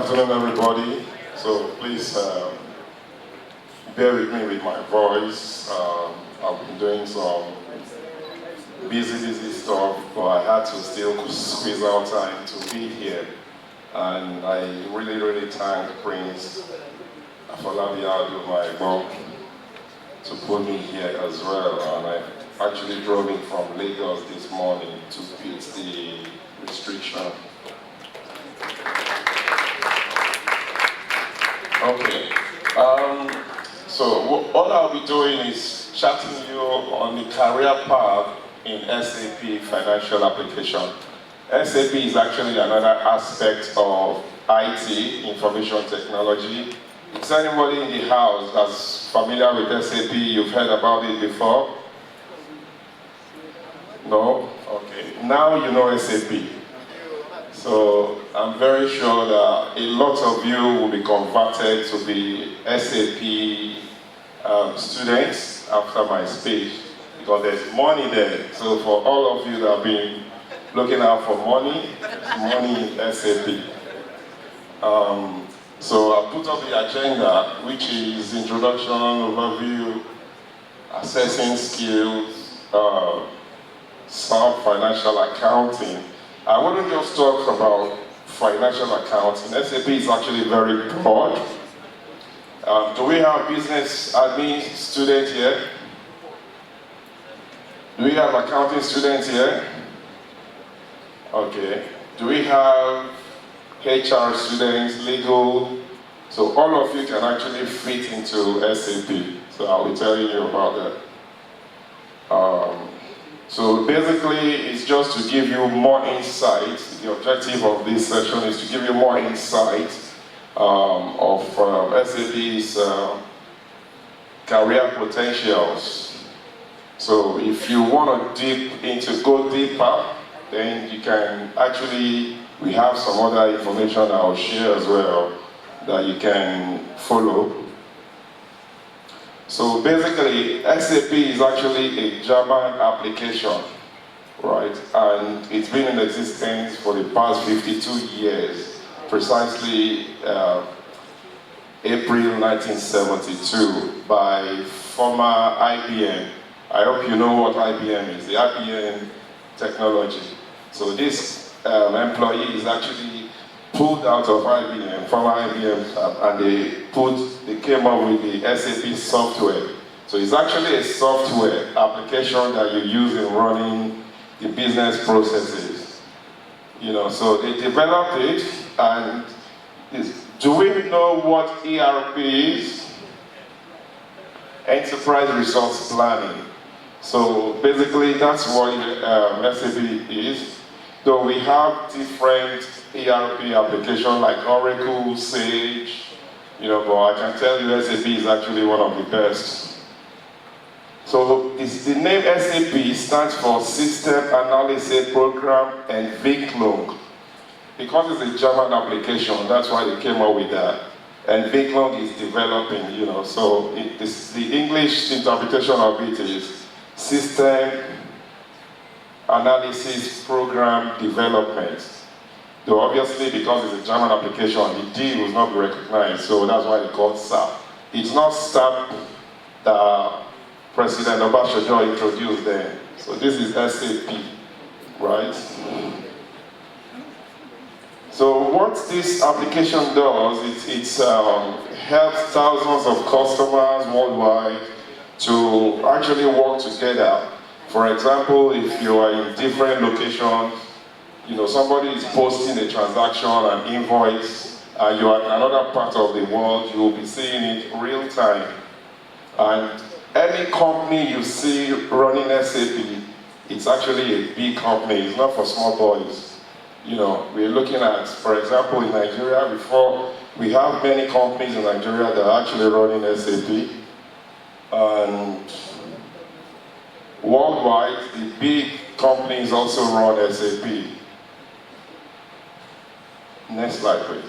afternoon, everybody. So please bear with me with my voice. I've been doing some busy stuff, but I had to still squeeze out time to be here. And I really thank Prince Afolabi Adu, my mom, to put me here as well. And I actually drove in from Lagos this morning to beat the restriction. Okay, so what I'll be doing is chatting you on the career path in SAP Financial Application. SAP is actually another aspect of IT, information technology. Is anybody in the house that's familiar with SAP? You've heard about it before? No? Okay, now you know SAP. So I'm very sure that a lot of you will be converted to be SAP students after my speech, because there's money there. So for all of you that have been looking out for money, there's money in SAP. So I put up the agenda, which is introduction, overview, assessing skills, SAP Financial Accounting. I wouldn't just talk about financial accounting. SAP is actually very broad. Do we have business admin students here? Do we have accounting students here? Okay. Do we have HR students, legal? So all of you can actually fit into SAP. So I'll be telling you about that. So basically, it's just to give you more insight. The objective of this session is to give you more insight of SAP's career potentials. So if you want to go deeper, then you can actually, we have some other information I'll share as well that you can follow. So basically, SAP is actually a German application, right? And it's been in existence for the past 52 years, precisely April 1972, by former IBM. I hope you know what IBM is, the IBM technology. So this employee is actually pulled out of IBM, former IBM, and they came up with the SAP software. So it's actually a software application that you use in running the business processes. You know, so they developed it, and do we know what ERP is? Enterprise Resource Planning. So basically that's what SAP is. Though we have different ERP applications like Oracle, Sage, you know, but I can tell you SAP is actually one of the best. So the name SAP stands for System Analysis Program Entwicklung. Because it's a German application, that's why they came up with that. And Entwicklung is developing, you know, so the English interpretation of it is System Analysis Program Development. Though obviously, because it's a German application, the D will not be recognized, so that's why they call it SAP. It's not SAP that President Obasanjo introduced then. So this is SAP, right? So what this application does, it helps thousands of customers worldwide to actually work together. For example, if you are in different locations, you know, somebody is posting a transaction, an invoice, and you are in another part of the world, you will be seeing it real time. And any company you see running SAP, it's actually a big company, it's not for small boys. You know, we're looking at, for example, in Nigeria, before, we have many companies in Nigeria that are actually running SAP. And worldwide, the big companies also run SAP. Next slide, please.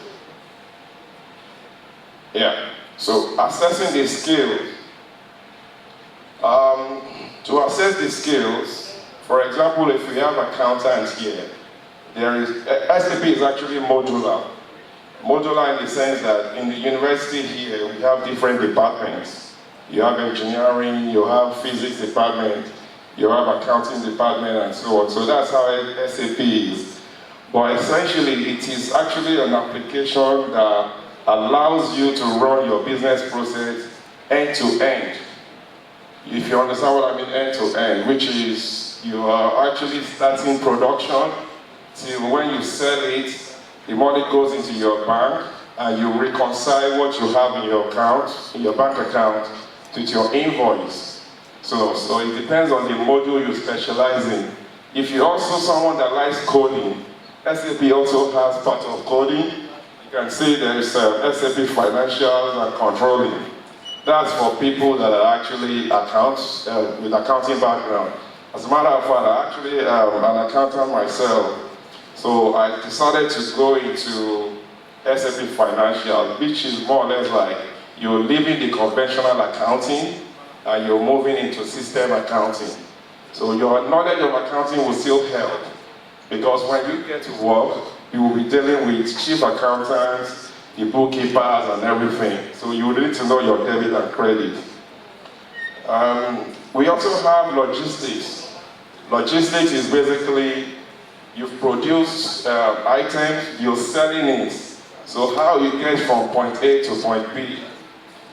Yeah, so assessing the skills. To assess the skills, for example, if we have accountants here, SAP is actually modular. Modular in the sense that in the university here, we have different departments. You have engineering, you have physics department, you have accounting department, and so on. So that's how SAP is. But essentially, it is actually an application that allows you to run your business process end to end. If you understand what I mean, end to end, which is you are actually starting production till when you sell it, the money goes into your bank and you reconcile what you have in your account, in your bank account, with your invoice. So it depends on the module you specialize in. If you're also someone that likes coding, SAP also has part of coding. You can see there's SAP Financial and Controlling. That's for people that are actually accounts, with accounting background. As a matter of fact, I'm actually an accountant myself. So I decided to go into SAP Financial, which is more or less like you're leaving the conventional accounting and you're moving into system accounting. So your knowledge of accounting will still help, because when you get to work, you will be dealing with chief accountants, the bookkeepers and everything. So you need to know your debit and credit. We also have logistics. Logistics is basically you've produced items, you're selling it. So how you get from point A to point B,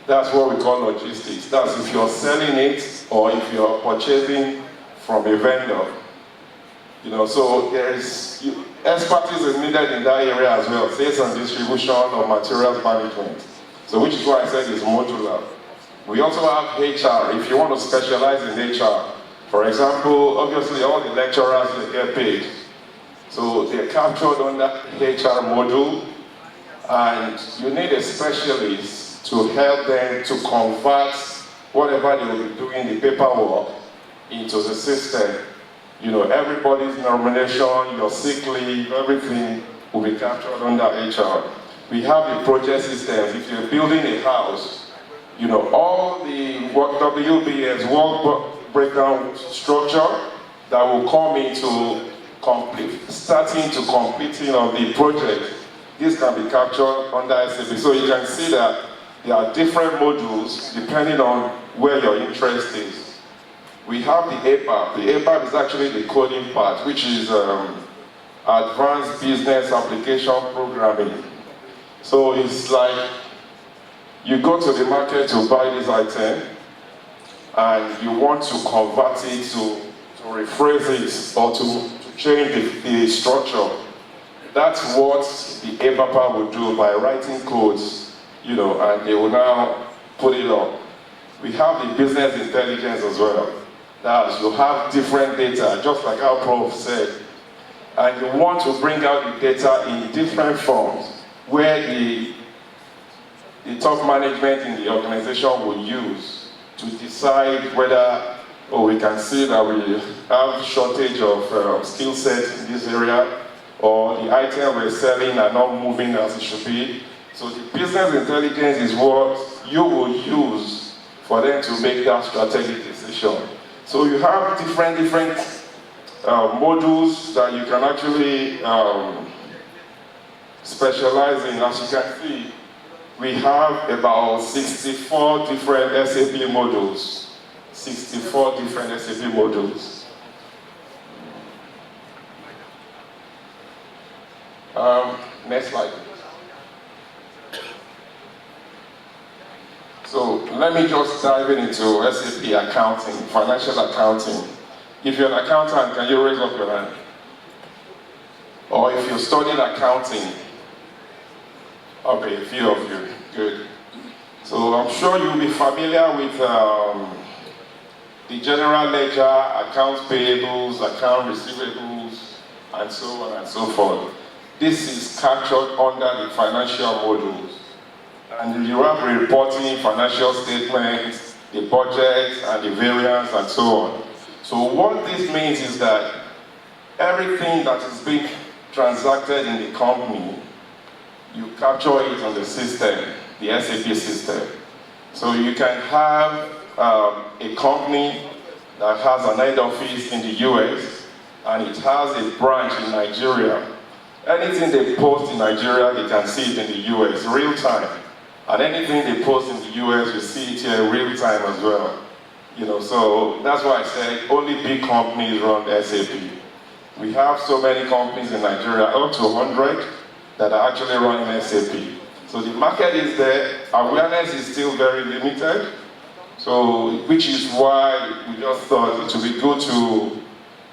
that's what we call logistics. That's if you're selling it or if you're purchasing from a vendor. You know, so expertise is needed in that area as well, sales and distribution or materials management. So which is why I said it's modular. We also have HR, if you want to specialize in HR. For example, obviously all the lecturers, they get paid. So they're captured under HR module, and you need a specialist to help them to convert whatever they will be doing, the paperwork, into the system. You know, everybody's nomination, your sick leave, everything will be captured under HR. We have the project systems. If you're building a house, you know, all the WBS, work breakdown structure that will come into starting to completing of the project, this can be captured under SAP. So you can see that there are different modules depending on where your interest is. We have the APAP. The APAP is actually the coding part, which is Advanced Business Application Programming. So it's like you go to the market to buy this item and you want to convert it to rephrase it or to change the structure. That's what the APAP will do by writing codes, you know, and they will now put it up. We have the business intelligence as well. That you have different data, just like our prof said, and you want to bring out the data in different forms where the top management in the organization will use to decide whether, we can see that we have shortage of skill set in this area, or the item we're selling are not moving as it should be. So the business intelligence is what you will use for them to make that strategic decision. So you have different modules that you can actually specialize in. As you can see, we have about 64 different SAP modules. 64 different SAP modules. Next slide. So let me just dive into SAP accounting, financial accounting. If you're an accountant, can you raise up your hand? Or if you studied accounting? Okay, a few of you, good. So I'm sure you'll be familiar with the general ledger, accounts payables, account receivables, and so on and so forth. This is captured under the financial modules. And you have the reporting, financial statements, the budget, and the variance, and so on. So what this means is that everything that is being transacted in the company, you capture it on the system, the SAP system. So you can have a company that has an head office in the US, and it has a branch in Nigeria. Anything they post in Nigeria, they can see it in the US, real time. And anything they post in the US, you see it here real time as well. So that's why I said only big companies run SAP. We have so many companies in Nigeria, up to 100, that are actually running SAP. So the market is there, awareness is still very limited, so which is why we just thought it would be good to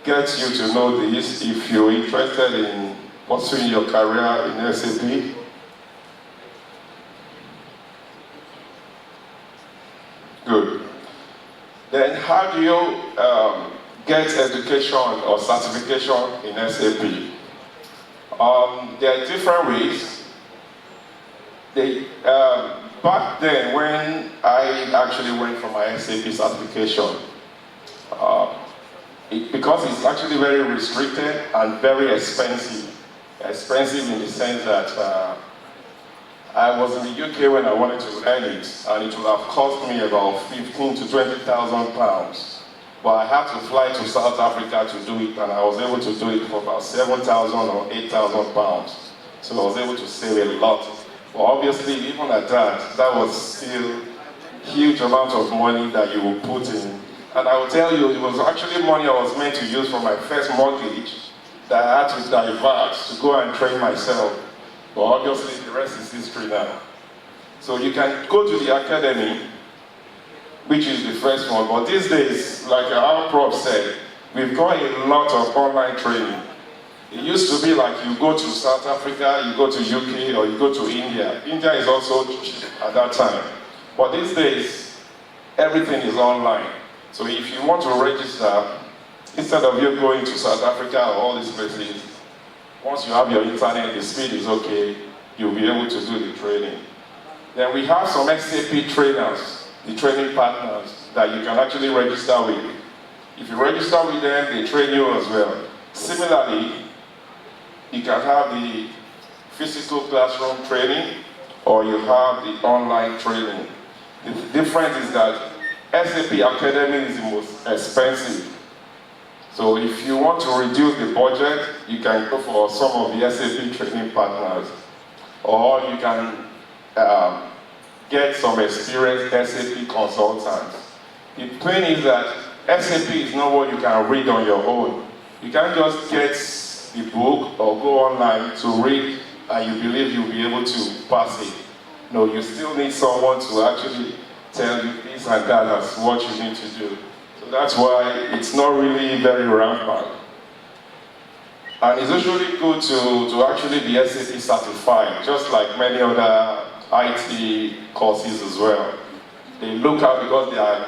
get you to know this if you're interested in pursuing your career in SAP. Good. Then how do you get education or certification in SAP? There are different ways. Back then, when I actually went for my SAP certification, because it's actually very restricted and very expensive. Expensive in the sense that I was in the UK when I wanted to learn it, and it would have cost me about 15 to 20,000 pounds. But I had to fly to South Africa to do it, and I was able to do it for about 7,000 or 8,000 pounds. So I was able to save a lot. But obviously, even at that was still a huge amount of money that you will put in. And I will tell you, it was actually money I was meant to use for my first mortgage that I had to divert to go and train myself. But obviously, the rest is history now. So you can go to the academy, which is the first one. But these days, like our prof said, we've got a lot of online training. It used to be like you go to South Africa, you go to UK, or you go to India. India is also cheap at that time. But these days, everything is online. So if you want to register, instead of you going to South Africa or all these places, once you have your internet, the speed is okay, you'll be able to do the training. Then we have some SAP trainers, the training partners, that you can actually register with. If you register with them, they train you as well. Similarly, you can have the physical classroom training, or you have the online training. The difference is that SAP Academy is the most expensive. So if you want to reduce the budget, you can go for some of the SAP training partners, or you can get some experienced SAP consultants. The thing is that SAP is not what you can read on your own. You can't just get the book or go online to read and you believe you'll be able to pass it. No, you still need someone to actually tell you this and that as what you need to do. So that's why it's not really very rampant. And it's usually good to actually be SAP certified, just like many other IT courses as well. They look out because they are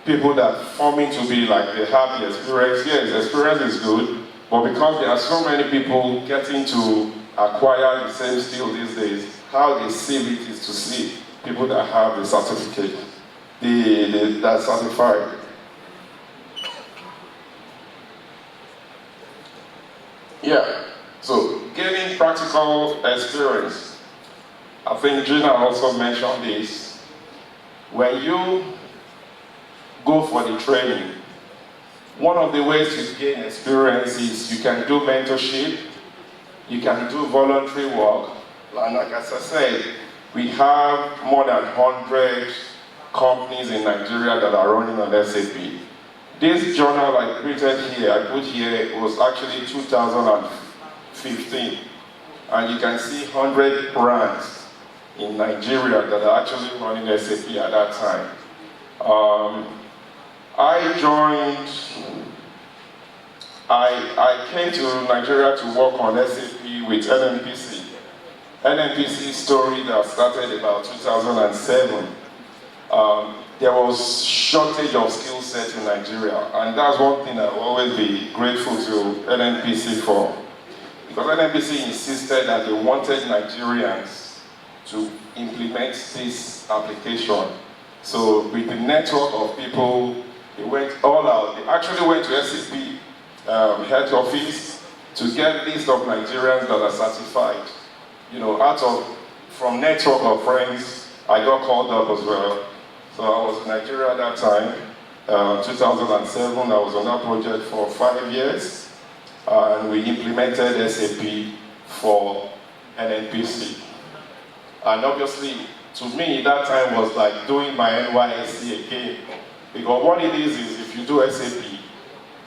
people that forming to be like they have the experience. Yes, experience is good, but because there are so many people getting to acquire the same skill these days, how they see it is to see people that have the certificate, that certified. Yeah, so gaining practical experience. I think Gina also mentioned this. When you go for the training, one of the ways to gain experience is you can do mentorship, you can do voluntary work, and like as I said, we have more than 100 companies in Nigeria that are running on SAP. This journal I printed here, I put here, was actually 2015. And you can see 100 brands in Nigeria that are actually running SAP at that time. I came to Nigeria to work on SAP with NNPC. NNPC story that started about 2007. There was shortage of skill sets in Nigeria, and that's one thing I'll always be grateful to NNPC for. Because NNPC insisted that they wanted Nigerians to implement this application. So with the network of people, they went all out. They actually went to SAP head office to get a list of Nigerians that are certified. You know, from network of friends, I got called up as well. So I was in Nigeria at that time, 2007, I was on that project for 5 years. and we implemented SAP for NNPC. And obviously, to me, that time was like doing my NYSC again. Because what it is if you do SAP,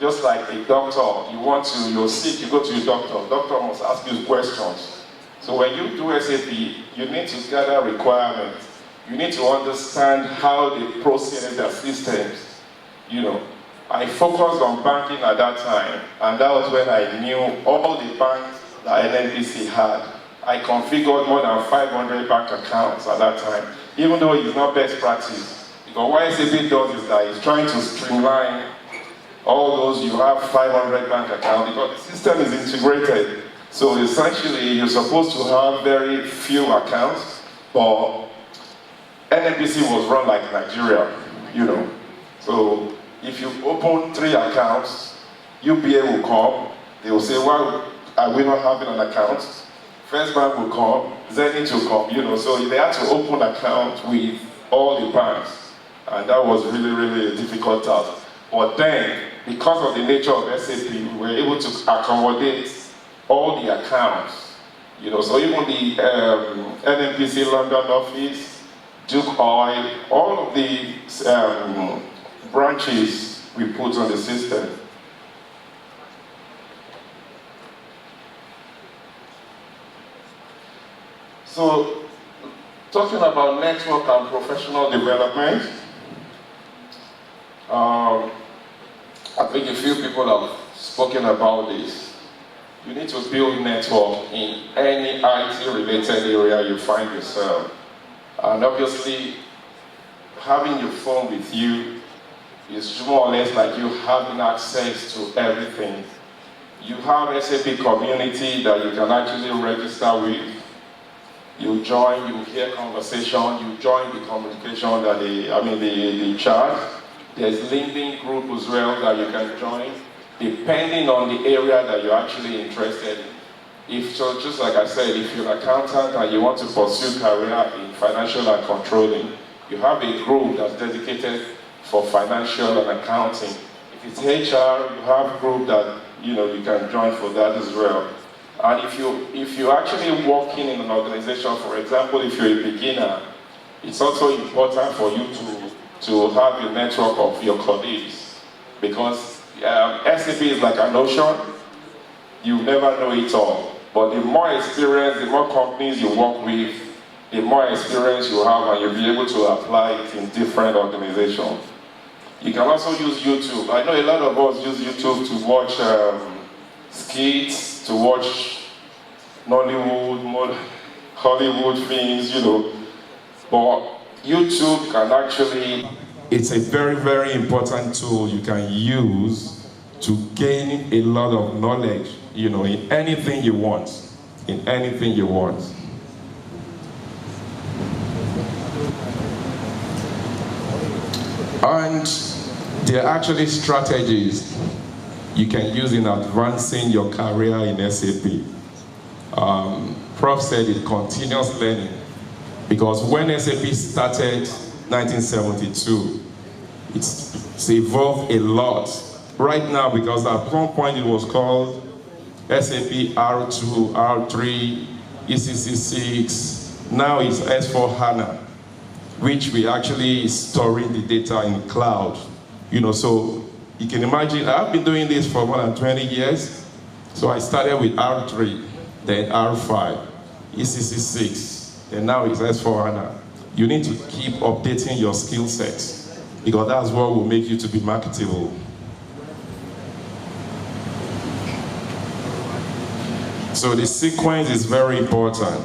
just like a doctor, you're sick, you go to your doctor. Doctor must ask you questions. So when you do SAP, you need to gather requirements. You need to understand how they process their systems. You know, I focused on banking at that time, and that was when I knew all the banks that NNPC had. I configured more than 500 bank accounts at that time, even though it's not best practice. Because what SAP does is that it's trying to streamline all those, you have 500 bank accounts, because the system is integrated. So essentially, you're supposed to have very few accounts, but NNPC was run like Nigeria, you know. So if you open 3 accounts, UBA will come, they will say, why are we not having an account? First Bank will come, Zenith will come, you know. So they had to open accounts with all the banks, and that was really, really a difficult task. But then, because of the nature of SAP, we were able to accommodate all the accounts. You know, so even the NNPC London office, Duke Oil, all of the branches we put on the system. So, talking about network and professional development, I think a few people have spoken about this. You need to build network in any IT-related area you find yourself. And obviously, having your phone with you is more or less like you having access to everything. You have SAP community that you can actually register with. You join, you hear conversation, you join the communication that the chat. There's LinkedIn group as well that you can join, depending on the area that you're actually interested in. So just like I said, if you're an accountant and you want to pursue career in financial and controlling, you have a group that's dedicated for financial and accounting. If it's HR, you have a group that you can join for that as well. And if you're actually working in an organization, for example, if you're a beginner, it's also important for you to have a network of your colleagues, because SAP is like an ocean. You never know it all. But the more experience, the more companies you work with, the more experience you have, and you'll be able to apply it in different organizations. You can also use YouTube. I know a lot of us use YouTube to watch skits, to watch Nollywood, Hollywood films, But YouTube can actually, it's a very, very important tool you can use to gain a lot of knowledge, in anything you want, in anything you want. And there are actually strategies you can use in advancing your career in SAP. Prof said it, continuous learning. Because when SAP started 1972, it's evolved a lot. Right now, because at one point it was called SAP R2, R3, ECC6, now it's S4HANA, which we actually storing the data in the cloud. So you can imagine, I've been doing this for more than 20 years. So I started with R3, then R5, ECC6, and now it's S4HANA. You need to keep updating your skill sets, because that's what will make you to be marketable. So the sequence is very important.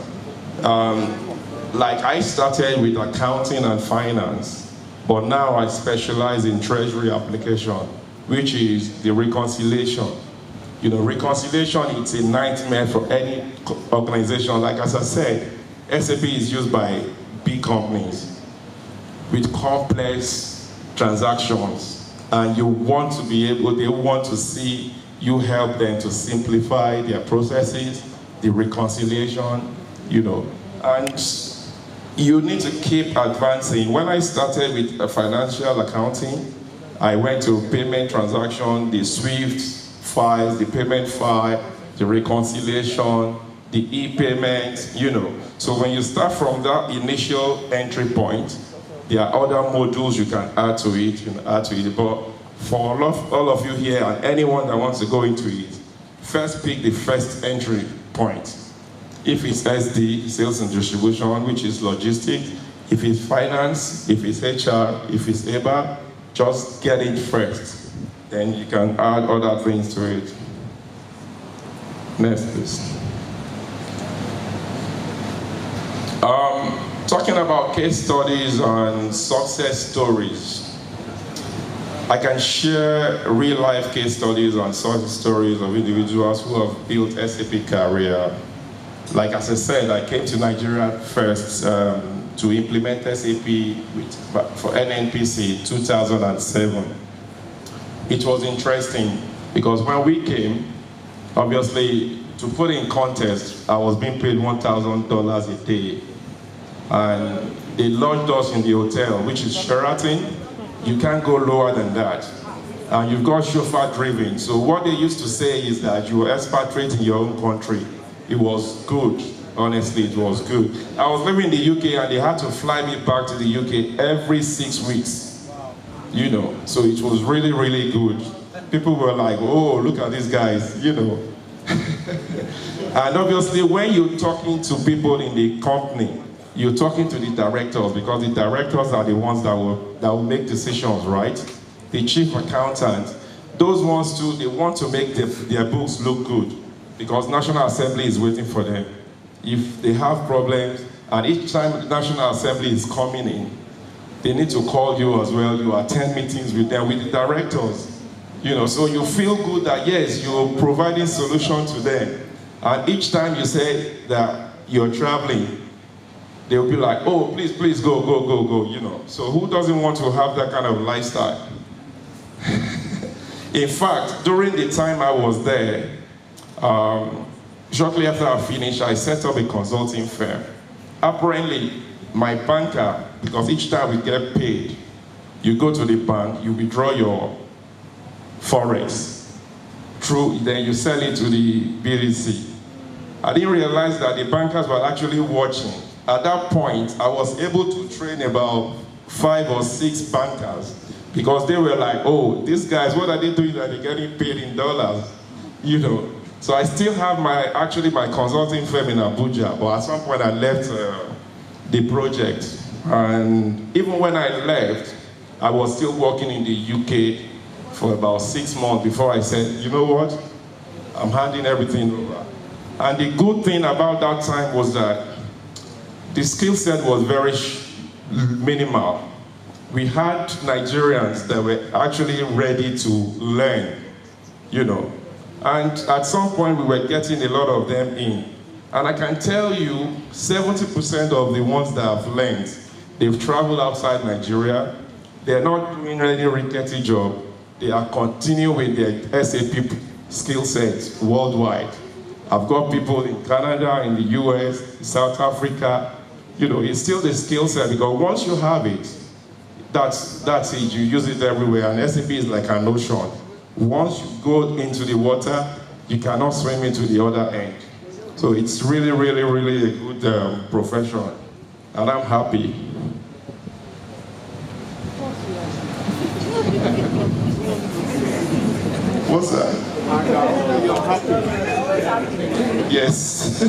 Like I started with accounting and finance, but now I specialize in treasury application, which is the reconciliation. Reconciliation, it's a nightmare for any organization. Like as I said, SAP is used by big companies with complex transactions, and you want to be able, they want to see you help them to simplify their processes, the reconciliation, and you need to keep advancing. When I started with financial accounting, I went to payment transaction, the SWIFT, files, the payment file, the reconciliation, the e-payment, you know. So when you start from that initial entry point, there are other modules you can add to it, but for all of you here and anyone that wants to go into it, first pick the first entry point. If it's SD, sales and distribution, which is logistics, if it's finance, if it's HR, if it's EBA, just get it first. Then you can add other things to it. Next, please. Talking about case studies and success stories. I can share real-life case studies and success stories of individuals who have built SAP career. Like as I said, I came to Nigeria first to implement SAP for NNPC in 2007. It was interesting because when we came, obviously, to put in context, I was being paid $1,000 a day. And they lodged us in the hotel, which is Sheraton. You can't go lower than that. And you've got chauffeur driven. So what they used to say is that you expatriate in your own country. It was good. Honestly, it was good. I was living in the UK and they had to fly me back to the UK every 6 weeks. You know, so it was really, really good. People were like, oh, look at these guys, you know. And obviously, when you're talking to people in the company, you're talking to the directors because the directors are the ones that will make decisions, right? The chief accountant, those ones too, they want to make their books look good because National Assembly is waiting for them. If they have problems, and each time the National Assembly is coming in, they need to call you as well. You attend meetings with them, with the directors. You know, so you feel good that yes, you're providing solution to them. And each time you say that you're traveling, they'll be like, oh, please, please, go, go, go, go, you know. So who doesn't want to have that kind of lifestyle? In fact, during the time I was there, shortly after I finished, I set up a consulting firm. Apparently, my banker, because each time we get paid, you go to the bank, you withdraw your Forex, then you sell it to the BDC. I didn't realize that the bankers were actually watching. At that point, I was able to train about 5 or 6 bankers because they were like, oh, these guys, what are they doing that they're getting paid in dollars? You know. So I still have my consulting firm in Abuja, but at some point I left the project. And even when I left, I was still working in the UK for about 6 months before I said, you know what? I'm handing everything over. And the good thing about that time was that the skill set was very minimal. We had Nigerians that were actually ready to learn, you know. And at some point, we were getting a lot of them in. And I can tell you, 70% of the ones that have learned, they've traveled outside Nigeria. They're not doing any rickety job. They are continuing with their SAP skill sets worldwide. I've got people in Canada, in the US, South Africa. You know, it's still the skill set because once you have it, that's it. You use it everywhere. And SAP is like an ocean. Once you go into the water, you cannot swim into the other end. So it's really, really, really a good profession. And I'm happy. What's that? Yes.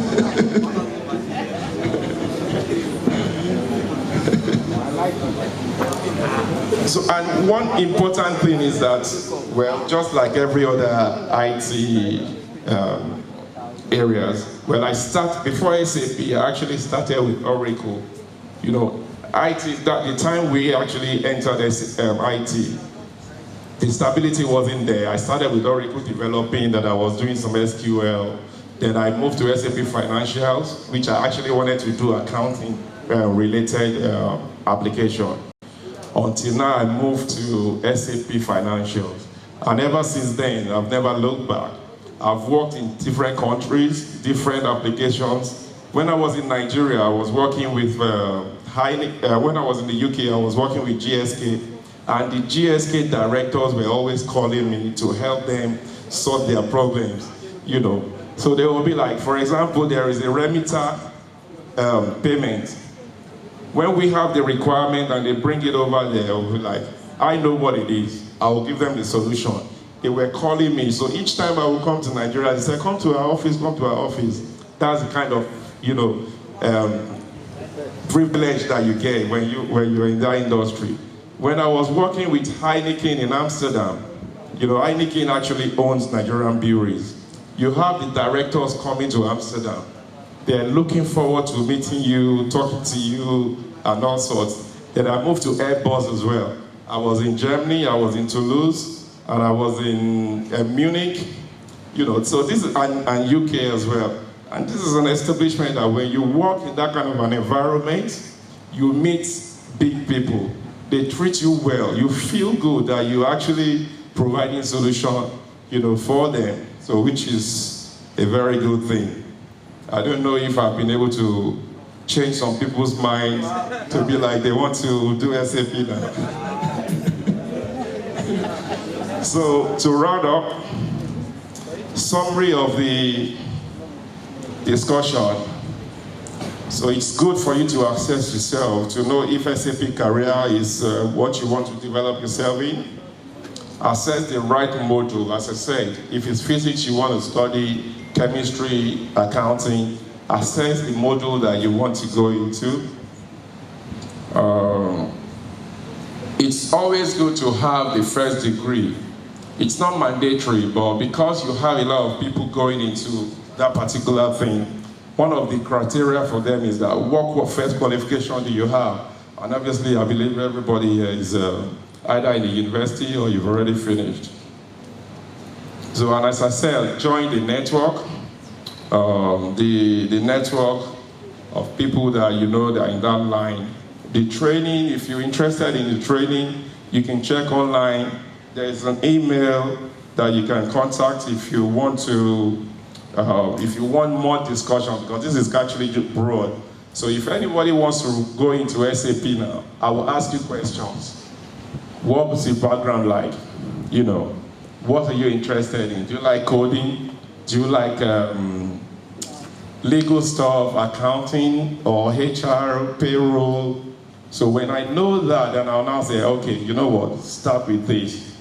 So, and one important thing is that, well, just like every other IT areas, before SAP, I actually started with Oracle. You know, IT, the time we actually entered IT, the stability wasn't there. I started with Oracle developing, that I was doing some SQL. Then I moved to SAP Financials, which I actually wanted to do accounting related application. Until now, I moved to SAP Financials. And ever since then, I've never looked back. I've worked in different countries, different applications. When I was in Nigeria, I was working with when I was in the UK, I was working with GSK. And the GSK directors were always calling me to help them sort their problems, you know. So they will be like, for example, there is a remitter payment. When we have the requirement and they bring it over there, we'll be like, I know what it is. I will give them the solution. They were calling me. So each time I will come to Nigeria, they say, come to our office, come to our office. That's the kind of, you know, privilege that you get when you're in that industry. When I was working with Heineken in Amsterdam, you know, Heineken actually owns Nigerian breweries. You have the directors coming to Amsterdam. They're looking forward to meeting you, talking to you, and all sorts. Then I moved to Airbus as well. I was in Germany, I was in Toulouse, and I was in Munich, you know, so this is, and UK as well. And this is an establishment that when you work in that kind of an environment, you meet big people. They treat you well. You feel good that you're actually providing solution, you know, for them. So which is a very good thing. I don't know if I've been able to change some people's minds to be like they want to do SAP now. So to round up, summary of the discussion. So it's good for you to assess yourself, to know if SAP career is what you want to develop yourself in. Assess the right module. As I said, if it's physics you want to study, chemistry, accounting, assess the module that you want to go into. It's always good to have the first degree. It's not mandatory, but because you have a lot of people going into that particular thing, one of the criteria for them is that what first qualification do you have? And obviously I believe everybody here is either in the university or you've already finished. So, and as I said, join the network, the network of people that you know that are in that line. The training, if you're interested in the training, you can check online. There's an email that you can contact if you want to, if you want more discussion, because this is actually broad. So if anybody wants to go into SAP now, I will ask you questions. What was your background like? You know, what are you interested in? Do you like coding? Do you like legal stuff, accounting, or HR, payroll? So when I know that, then I'll now say, okay, you know what, start with this.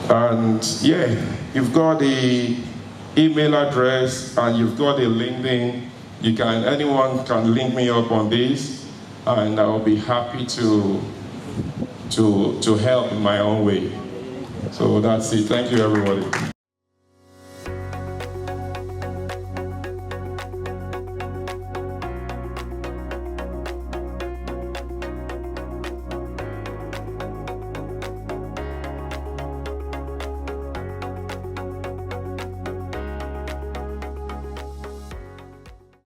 And yeah, you've got the email address and you've got the LinkedIn. Anyone can link me up on this, and I'll be happy to help in my own way. So that's it. Thank you, everybody.